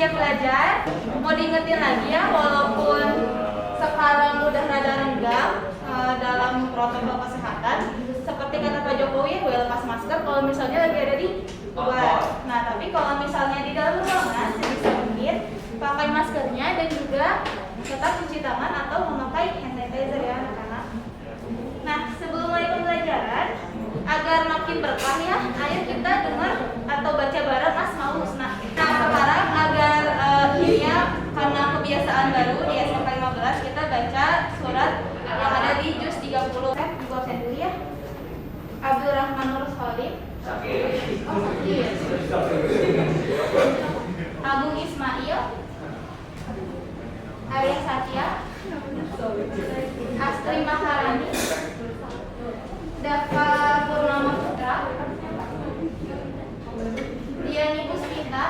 siap belajar? Mau diingetin lagi ya, walaupun sekarang udah rada renggang dalam protokol kesehatan, seperti kata Pak Jokowi, lepas masker kalau misalnya lagi ada di luar. Nah, tapi kalau misalnya di dalam ruangan, sebisa mungkin pakai maskernya dan juga tetap cuci tangan atau memakai hand sanitizer ya anak-anak. Nah, sebelum mulai pembelajaran, agar makin berkah ya, ayo kita dengar atau baca bareng Mas Maus. Nah sekarang agar ini ya, karena kebiasaan baru di SMK 15 kita baca surat yang ada di juz 30. Ibu absen dulu ya. Abdurrahman Nur Khalid. Oh, Agung Ismail. Arya Satya. Astri Maharani. Dava Purnama Putra. Diani Puspita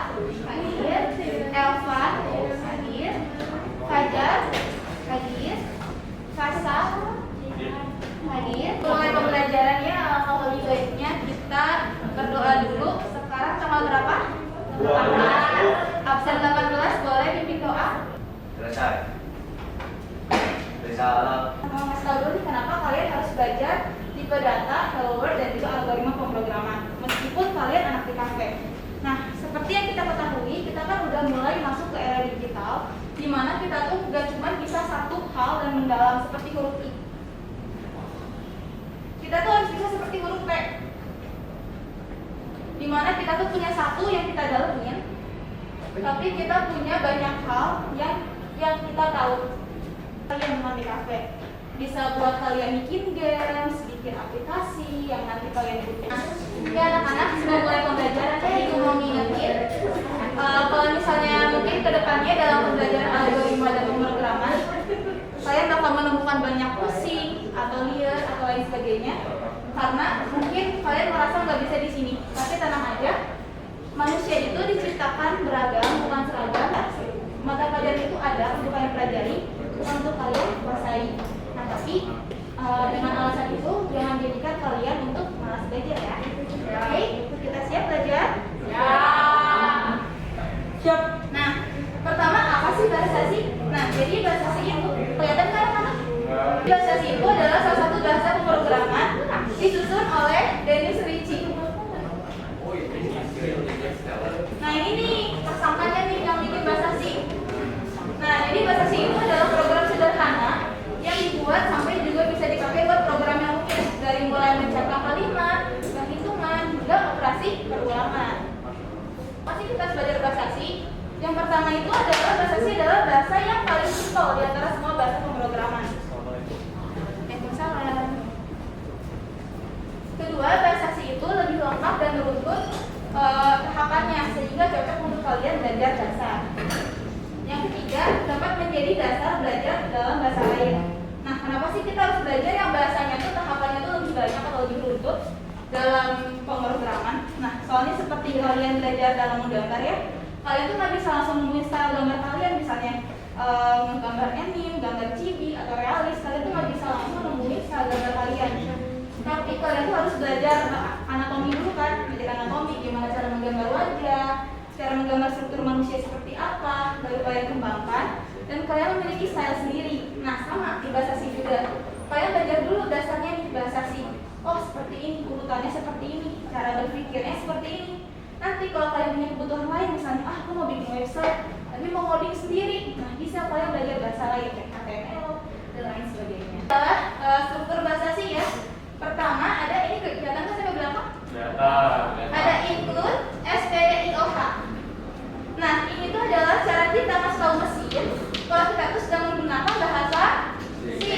hadir. Elvan hadir. Fajar hadir. Fasa hadir. Mulai pembelajarannya, kalau lebih baiknya kita berdoa dulu. Sekarang tanggal berapa? 18. Absen 18 boleh dipimpin doa. Selesai. Salam. Mau ngasih tahu dulu nih kenapa kalian harus belajar tipe data, hello world, dan juga algoritma pemrograman meskipun kalian anak di kafe. Nah, seperti yang kita ketahui, kita kan udah mulai masuk ke era digital di mana kita tuh gak cuma bisa satu hal dan mendalam seperti huruf I. Kita tuh harus bisa seperti huruf P, di mana kita tuh punya satu yang kita dalemin, tapi kita punya banyak hal yang kita tahu. Kalian teman di kafe bisa buat kalian bikin games, bikin aplikasi yang nanti kalian butuh. Ya anak-anak, sudah mulai pembelajaran. Jadi aku mau ngingetin, kalau misalnya mungkin kedepannya dalam pembelajaran algoritma dan pemrograman, kalian bakal menemukan banyak pusing atau liar atau lain sebagainya, karena mungkin kalian merasa nggak bisa di sini. Tapi tenang aja, manusia itu diciptakan beragam, bukan seragam. Mata pelajaran itu ada untuk kalian pelajari, bukan untuk kalian kuasai. Nah, tapi dengan alasan itu jangan jadikan kalian untuk malas belajar ya. Oke, kita siap belajar? Ya. Siap. Nah, pertama apa sih bahasa sih? Nah, jadi bahasa sih itu kelihatan kan anak-anak? Bahasa sih itu adalah salah satu bahasa pemrograman disusun oleh Dennis Ritchie. Nah, ini nih tersangkanya nih yang bikin bahasa sih. Nah, jadi bahasa sih itu adalah program sederhana yang dibuat sampai juga bisa dipakai buat program yang rumit, dari mulai mencetak kalimat, perhitungan, hingga operasi perulangan. Pasti kita harus belajar bahasa sih. Yang pertama itu adalah bahasa sih adalah bahasa yang paling simpel di antara semua bahasa pemrograman. Waalaikumsalam. Kedua, bahasa sih itu lebih lengkap dan beruntut tahapannya sehingga cocok untuk kalian belajar dasar. Yang ketiga, dapat menjadi dasar belajar dalam bahasa lain. Nah, kenapa sih kita harus belajar yang bahasanya tuh tahapannya tuh lebih banyak atau lebih beruntut dalam pemrograman? Nah, soalnya seperti kalian belajar dalam menggambar ya, kalian tuh nggak bisa langsung nemuin style gambar kalian, misalnya menggambar anime, gambar chibi atau realis, kalian tuh nggak bisa langsung nemuin style gambar kalian. Tapi kalian tuh harus belajar anatomi dulu kan, belajar anatomi, gimana cara menggambar wajah, cara menggambar struktur manusia seperti apa, baru kalian kembangkan dan kalian memiliki style sendiri. Nah, sama di bahasa sih juga. Kalian belajar dulu dasarnya nih bahasa sih. Oh, seperti ini, urutannya seperti ini, cara berpikirnya seperti ini. Nanti kalau kalian punya kebutuhan lain, misalnya aku mau bikin website, tapi mau coding sendiri, nah bisa kalian belajar bahasa lain kayak HTML dan lain sebagainya. Struktur bahasa sih ya. Pertama ada ini kelihatan kan sampai belakang? Ada include, stdioh. Nah, ini tuh adalah cara kita masuk tahu mesin kalau kita tuh sedang menggunakan bahasa C.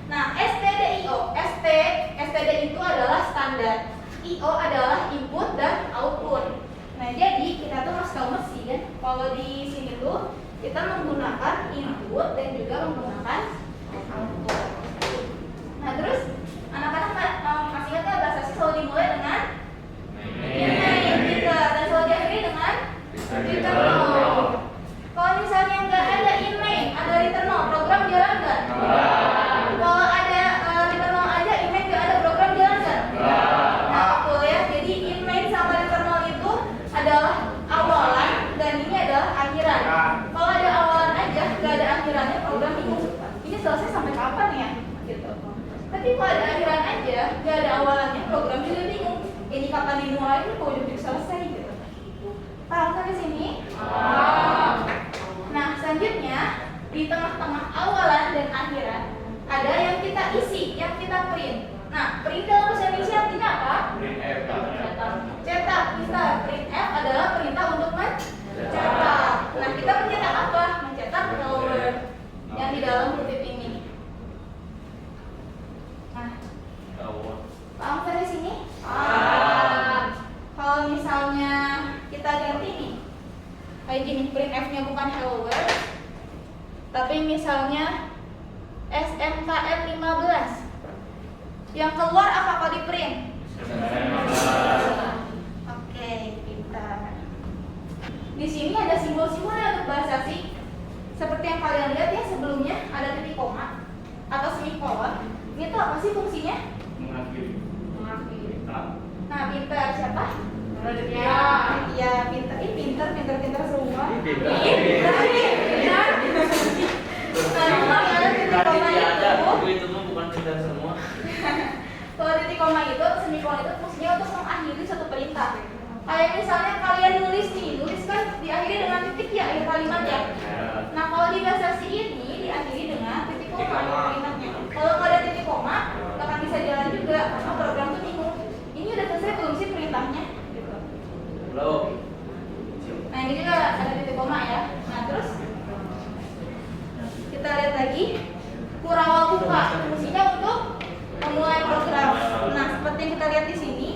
Nah, std itu adalah standar, io adalah input dan output. Nah, jadi kita tuh masuk tahu mesin kalau di sini tuh kita menggunakan input dan juga menggunakan output. Nah, terus anak-anak masih ingat nggak bahasa C selalu dimulai dengan main dan selalu diakhiri dengan return. Kalau misalnya nggak ada in main, ada return, program jalan nggak? Kalau ada return aja, in main nggak ada, program jalan nggak? Nah, betul ya. Jadi in main sama return itu adalah awalan dan ini adalah akhir kayak gini, print F-nya bukan hello world, tapi misalnya SMKM 15. Yang keluar apa kalau di print? Oke, pintar. Di sini ada simbol-simbolnya untuk bahasa asing. Seperti yang kalian lihat ya, sebelumnya ada titik koma atau semikolon. Ini tuh apa sih fungsinya? Mengakhiri. Nah, pintar siapa? Ya. Ya, pintar. Ih, pintar semua. Pintar. Pintar. Nah, kalau ada titik koma Itu mah bukan pintar semua. kalau titik koma itu, semikolon itu fungsinya untuk mengakhiri satu perintah. Kayak misalnya kalian nulis kan diakhiri dengan titik ya, akhir kalimatnya. Nah, kalau di bahasa asing ini diakhiri dengan titik koma akhir kalimatnya. Kalau nggak ada titik koma, nggak akan bisa jalan juga karena program tuh bingung. Ini udah selesai belum sih perintahnya? Gitu. Belum. Nah, ini juga ada titik koma ya. Nah, terus kita lihat lagi Kurawabuka, fungsinya untuk memulai program. Nah, seperti yang kita lihat di sini,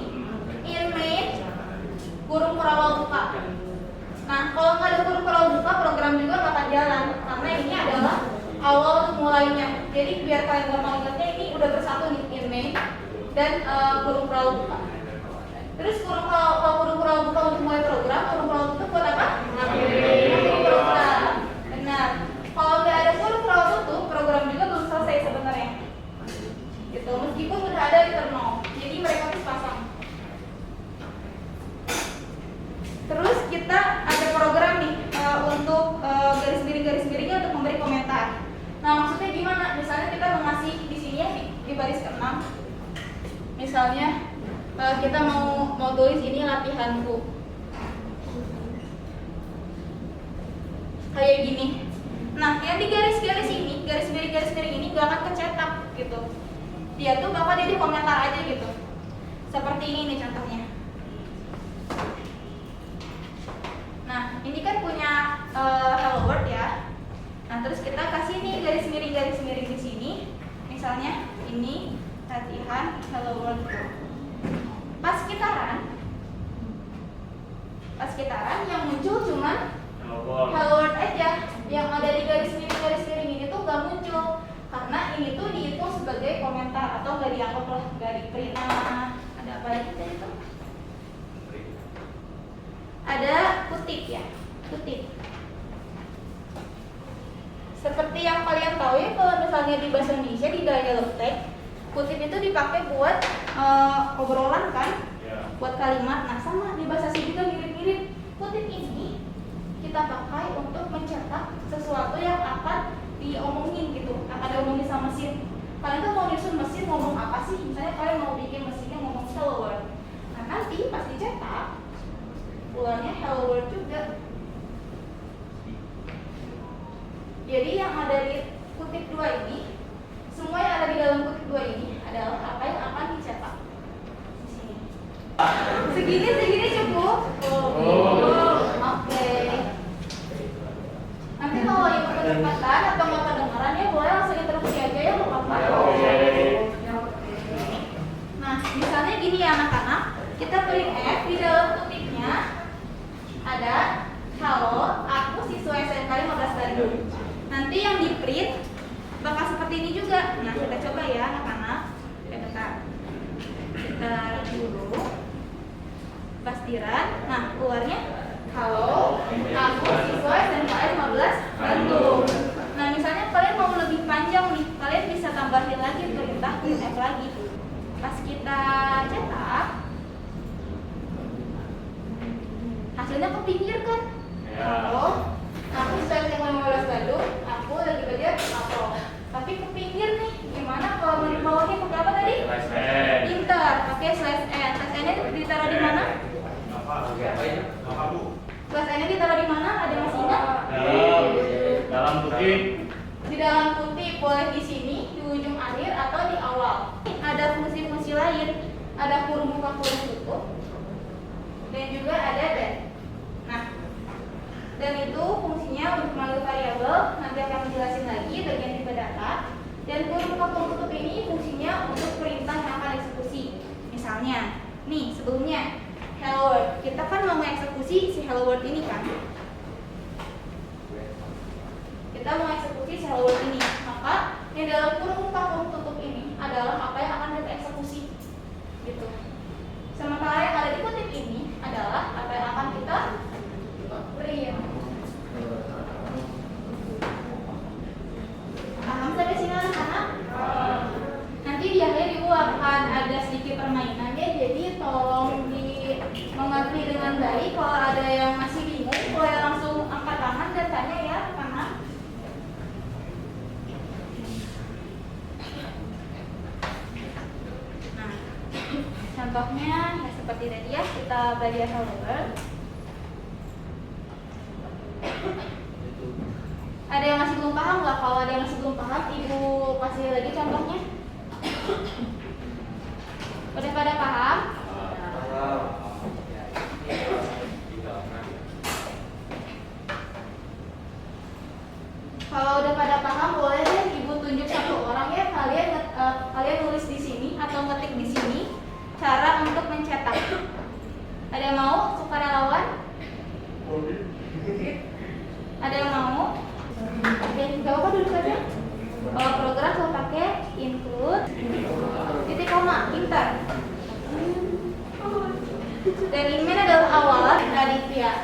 in main kurung Kurawabuka. Nah, kalau nggak ada kurung Kurawabuka, program juga nggak akan jalan karena ini adalah awal untuk mulainya. Jadi biar kalian gampang ingatnya, ini udah bersatu nih in main dan kurung Kurawabuka. Terus kalau kurung Kurawabuka untuk mulai program, kurung Kurawabuka buat apa? Mengakhiri program. Benar. Kalau nggak ada kurung Kurawabuka, program juga belum selesai sebenarnya. Gitu. Meskipun sudah ada internal, jadi mereka harus pasang. Terus kita ada program nih untuk garis miring-garis-miringnya untuk memberi komentar. Nah, maksudnya gimana? Misalnya kita mengasih di sini ya di baris ke-6. Misalnya kita mau tulis ini latihanku. Kayak gini. Nah, yang di garis-garis ini, garis miring ini gak akan kecetak gitu. Dia tuh bakal jadi komentar aja gitu. Seperti ini nih contohnya. Nah, ini kan punya hello world ya. Nah, terus kita kasih nih garis miring di sini. Misalnya ini latihan hello world. Pas kitaran yang muncul cuman hello world aja. Yang ada di garis miring ini tuh gak muncul karena ini tuh dihitung sebagai komentar atau gak dianggap lah, gak di print. Ada apa lagi tadi tuh? Ada kutip ya, kutip. Seperti yang kalian tahu ya, kalau misalnya di bahasa Indonesia di dialog text, kutip itu dipakai buat obrolan kan, buat kalimat. Nah, sama di bahasa asing juga mirip-mirip. Kutip ini kita pakai untuk mencetak sesuatu yang akan diomongin gitu, akan diomongin sama mesin. Kalian tuh mau nyusun mesin ngomong apa sih? Misalnya kalian mau bikin mesinnya ngomong hello world. Nah, nanti pas dicetak keluarnya hello world juga. Jadi yang ada di kutip 2 ini, semua yang ada di dalam kutip 2 ini adalah apa yang akan dicetak di sini. Segini cukup. Oke. Nanti kalau ikut kecepatan atau nggak kedengaran ya boleh langsung interupsi aja ya, nggak apa-apa. Nah, misalnya gini ya anak-anak, kita print F di dalam kutipnya ada halo, aku siswa SMK 15 Bandung. Nanti yang di print bakal seperti ini juga. Nah, kita coba ya anak-anak. Bentar. Kita dulu pastiran. Nah, keluarnya halo, aku siswa SMK 15 Bandung. Nah, misalnya kalian mau lebih panjang nih, kalian bisa tambahin lagi perintah print F lagi. Pas kita cetak, hasilnya ke pinggir kan? Halo, aku siswa SMK 15 Bandung, aku lagi belajar upload. Tapi ke pinggir nih, gimana kalau di bawahnya pakai apa tadi? Pintar, pakai slash n. Slash n-nya ditaruh di mana? Slash n-nya ditaruh di mana? Ada masih ingat? Dalam kutip. Di dalam kutip, boleh di sini, di ujung akhir atau di awal. Ada fungsi-fungsi lain, ada kurung buka kurung tutup, dan juga ada dan. Nah, dan itu fungsinya untuk memanggil variabel. Nanti akan menjelasin lagi bagian tipe data. Dan kurung buka kurung tutup ini fungsinya untuk perintah yang akan eksekusi. Misalnya, nih sebelumnya hello world, kita kan mau mengeksekusi si hello world ini kan. kita mengeksekusi sel ini. Maka yang dalam kurung tutup ini adalah apa yang akan kita eksekusi, gitu. Sementara yang ada di kutip ini adalah apa yang akan kita print. Paham sampai sini anak-anak? Nanti di akhir ibu akan ada sedikit permainannya, jadi tolong mengerti dengan baik. Kalau ada yang masih bingung, boleh langsung angkat tangan dan tanya ya, anak. Nah, contohnya ya seperti tadi ya, kita belajar helper. Ada yang masih belum paham nggak? Kalau ada yang masih belum paham, ibu kasih lagi contohnya. Udah pada paham? Kalau udah pada paham, boleh deh ibu tunjuk satu orang ya. Kalian nulis di sini atau ngetik di sini cara untuk mencetak. Ada yang mau? Sukarelawan? Ada yang mau? Oke, gak apa-apa dulu saja. Kalau program saya pakai include titik koma inter. Dan email adalah awal dari pihak.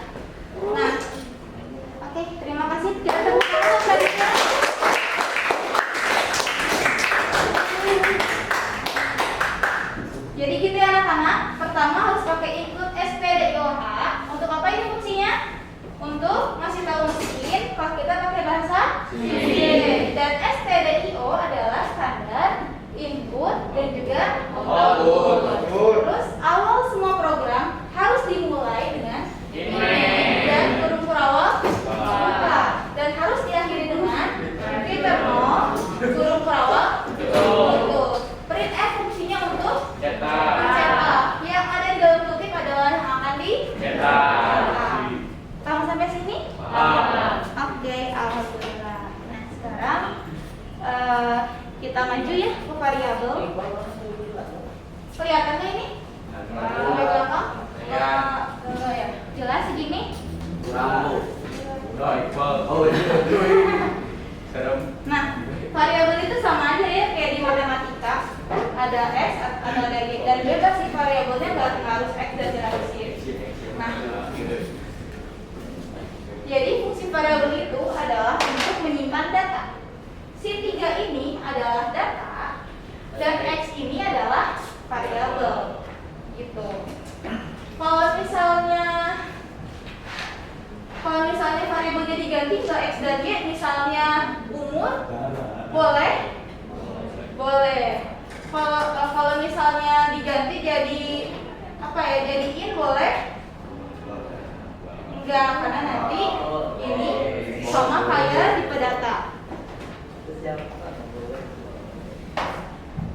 Nah, oke, terima kasih. Kita tepuk tangan untuk Raditya. Jadi gitu ya anak-anak. Pertama harus pakai include stdioh. Untuk apa ini fungsinya? Untuk ngasih tahu mesin kalau kita pakai bahasa Inggris. Dan stdio adalah standar input dan juga output. Terus awal semua program harus dimulai dengan dan kurung kurawal buka, dan harus diakhiri dengan return kurung kurawal tutup. Printf fungsinya untuk mencetak. Yang ada di dalam kutip adalah yang akan dicetak. Paham sampai sini? Oke, alhamdulillah. Nah, sekarang kita maju ya ke variabel. Kelihatan nggak ini? Sampai gampang? Ya. Jelas segini? Nah, variabel itu sama aja ya kayak di matematika. Ada x, ada y, dan bebas sih variabelnya, nggak harus x dan harus y. Nah, jadi fungsi variabel itu adalah untuk menyimpan data. Si 3 ini adalah data dan x ini adalah variabel. Gitu. Kalau misalnya variabelnya diganti ke x dan y, misalnya umur, boleh? Boleh. Kalau misalnya diganti jadi apa ya? Jadi in, boleh? Enggak, karena nanti ini sama kayak tipe data.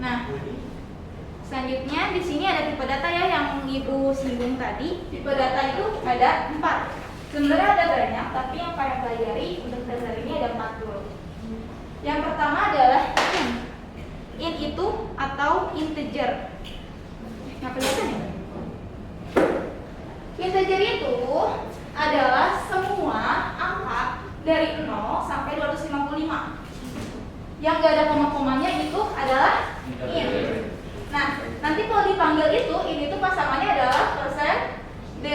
Nah, selanjutnya di sini ada tipe data ya yang ibu singgung tadi. Tipe data itu ada 4. Sebenarnya ada banyak, tapi yang kalian pelajari untuk dasar ini ada 40. Yang pertama adalah in. In itu atau integer. Nggak kelihatan ya? Integer itu adalah semua angka dari 0 sampai 255. Yang gak ada koma-komanya itu adalah in. Nah, nanti kalau dipanggil itu pasangannya adalah persen D.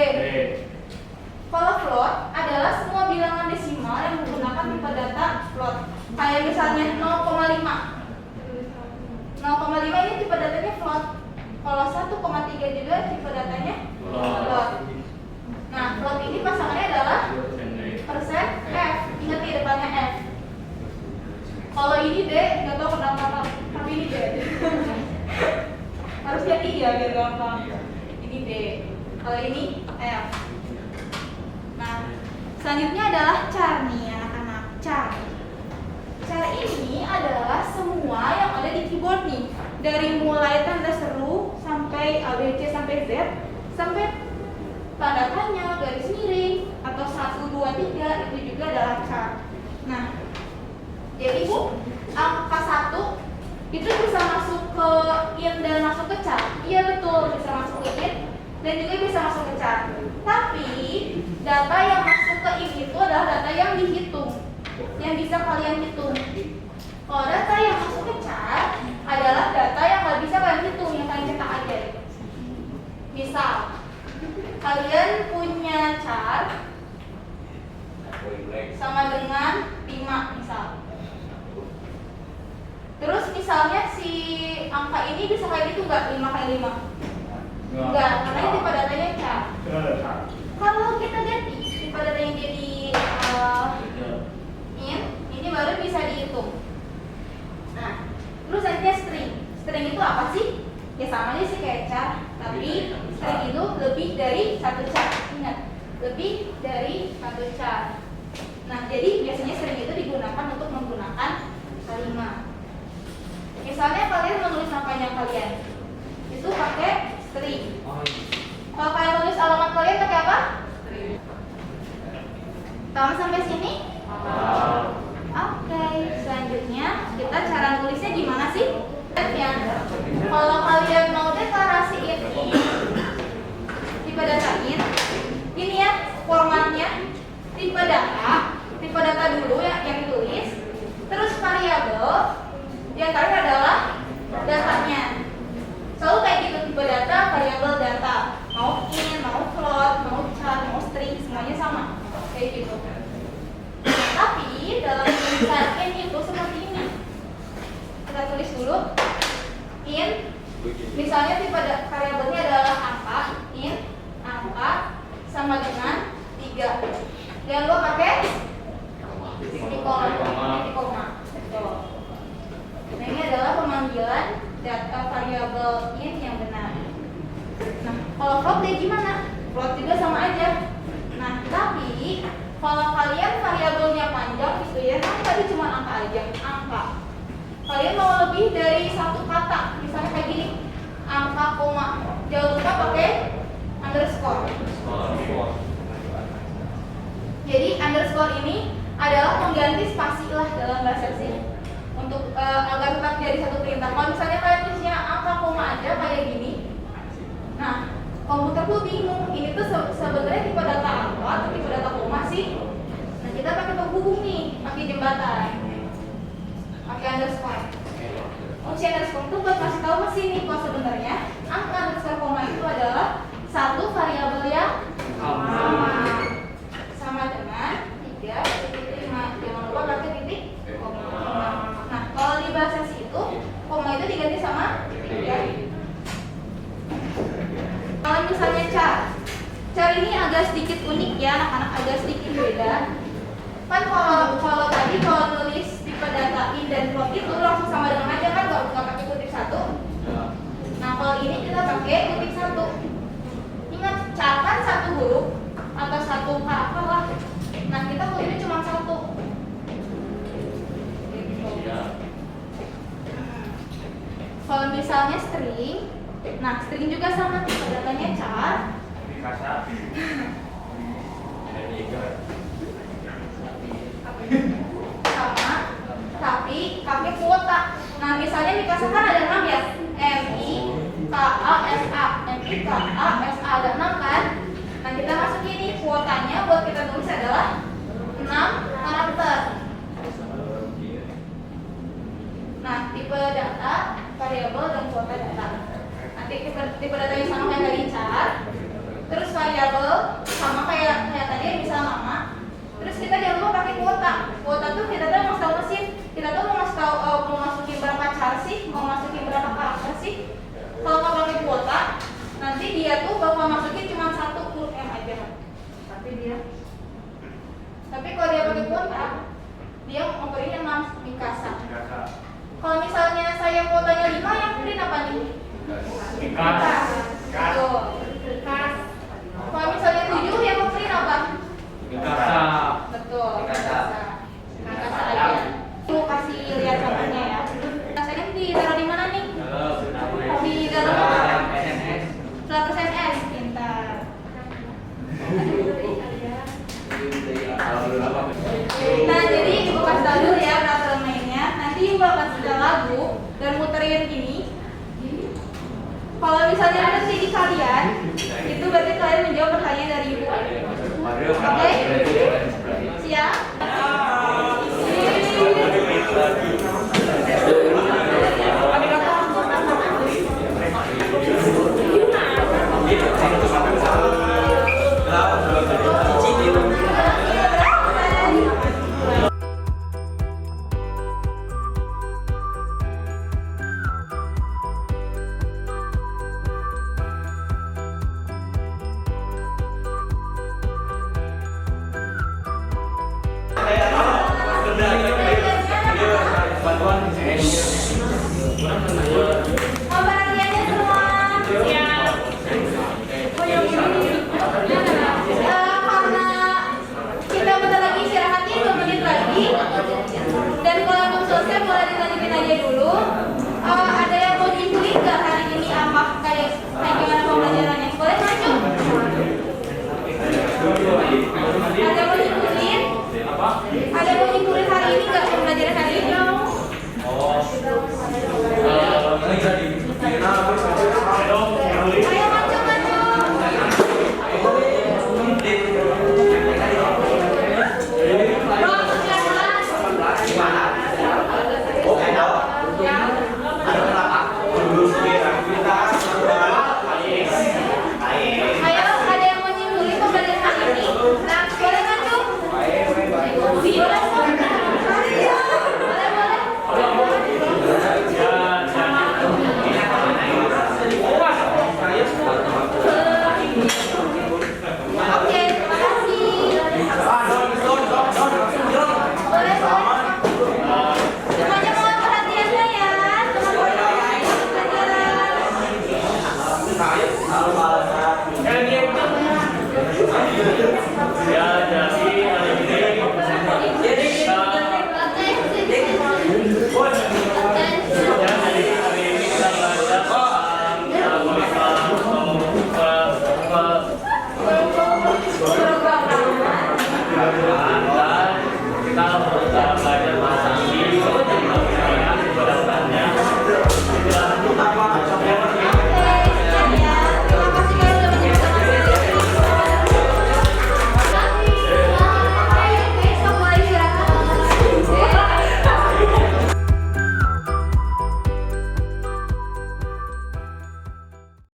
Kalau float adalah semua bilangan desimal yang menggunakan tipe data float. Kayak misalnya 0,5. 0,5 ini tipe datanya float. Kalau 1,3 juga tipe datanya float. Nah, float ini pasangannya adalah persen F. Ingat di depannya F. Kalau ini D, nggak tahu kenapa, tapi ini D. Harusnya I ya biar gampang. Ini D. Kalau ini F. Nah, selanjutnya adalah char nih anak-anak. Char. Char ini adalah semua yang ada di keyboard nih. Dari mulai tanda seru sampai ABC sampai Z sampai tanda tanya, garis miring atau 1, 2, 3 itu juga adalah char. Nah, jadi Bu, angka 1 itu bisa masuk ke in dan masuk ke char. Iya betul, bisa masuk ke in dan juga bisa masuk ke char. Tapi data yang masuk ke in itu adalah data yang dihitung, yang bisa nggak 5 kali 5? Enggak, karena ini tipe datanya char. Kalau kita ganti tipe datanya jadi ini baru bisa dihitung. Nah, terus nantinya string. String itu apa sih? Ya sama aja sih kayak char, tapi string itu lebih dari satu char. Ingat, lebih dari satu char. Nah, jadi biasanya string itu digunakan untuk menggunakan kalimat. Misalnya kalian menulis nama panjang kalian, itu pakai string. Kalau kalian tulis alamat kalian pakai apa? Paham sampai sini? Oke, selanjutnya kita cara nulisnya gimana sih? Kalau kalian mau deklarasiin tipe data ini ya formatnya tipe data dulu yang ditulis, terus variabel yang terakhir adalah datanya. Selalu kayak gitu, tipe data, variabel data, mau in, mau float, mau char, mau string, semuanya sama kayak gitu. Tapi dalam tulisan in itu seperti ini. Kita tulis dulu in, misalnya tipe variabelnya adalah angka, in angka sama dengan 3. Jangan lupa pakai titik koma. Betul. Nah, ini adalah pemanggilan data variabel in yang benar. Nah, kalau float dia gimana? Float juga sama aja. Nah, tapi kalau kalian variabelnya panjang gitu ya, kan tadi cuma angka aja, angka. Kalian mau lebih dari satu kata, misalnya kayak gini, angka koma. Jangan lupa pakai underscore. Jadi underscore ini adalah pengganti spasi lah dalam bahasa sini untuk agar tetap jadi satu perintah. Kalau misalnya kalian tulisnya angka koma aja kayak gini, nah komputer tuh bingung, ini tuh sebenarnya tipe data apa atau tipe data koma sih? Nah, kita pakai penghubung nih, pakai jembatan, pakai underscore. Fungsi underscore itu buat kasih tahu mesin nih kalau sebenarnya angka underscore koma itu adalah satu variabel yang sama dengan 3.5. Jangan lupa pakai titik koma. Nah, kalau di bahasa C itu koma itu diganti sama 3. Kalau misalnya char ini agak sedikit unik ya anak-anak, agak sedikit beda. Kan kalau tadi kalau nulis tipe data in dan float itu langsung sama dengan aja kan, nggak pakai kutip satu. Nah, kalau ini kita pakai kutip satu. Ingat, char kan satu huruf atau satu karakter lah. Nah, kita kutipnya cuma satu. Kalau misalnya string, nah string juga sama, tipe datanya char. Sama, tapi pakai kuota. Nah, misalnya di kasa kan ada 6 ya, MIKASA, ada 6 kan. Nah, kita masukin ini kuotanya buat kita tulis adalah 6 karakter. Nah, tipe data, variabel dan kuota data. Nanti tipe datanya sama kayak tadi char. Terus variabel sama kayak tadi misal nama. Terus kita jangan lupa pakai kuota. Kuota tuh kita tuh mau tahu mesin. Kita tuh mau tahu mau masukin berapa char sih, mau masukin berapa karakter sih. Kalau nggak pakai kuota, nanti dia tuh bakal masukin cuma satu huruf M aja. Tapi kalau dia pakai kuota, dia ngoperin 6 Mikasa. Kalau misalnya saya kuotanya 5, yang print apa nih? Mikasa. Betul. Kalau misalnya 7, yang print apa? Mikasa. Betul. Mikasa aja. Tuh kasih lihat contohnya ya. Rasanya ditaruh di mana nih? Di dalam Flutter CSS. Pintar. Nah, jadi ibu kasih tahu dulu ya peraturan mainnya. Nanti ibu akan setel lagu dan muterin gini. Kalau misalnya ada di kalian, itu berarti kalian menjawab pertanyaan dari ibu. Oke? Siap? Mau perhatiannya semua? Siap. Karena kita bentar lagi istirahatnya 2 menit lagi. Dan kalau belum selesai boleh dilanjutin aja dulu. Ada yang mau diinfoin nggak hari ini apa kayak gimana pembelajarannya? Boleh maju? Ada yang mau diinfoin?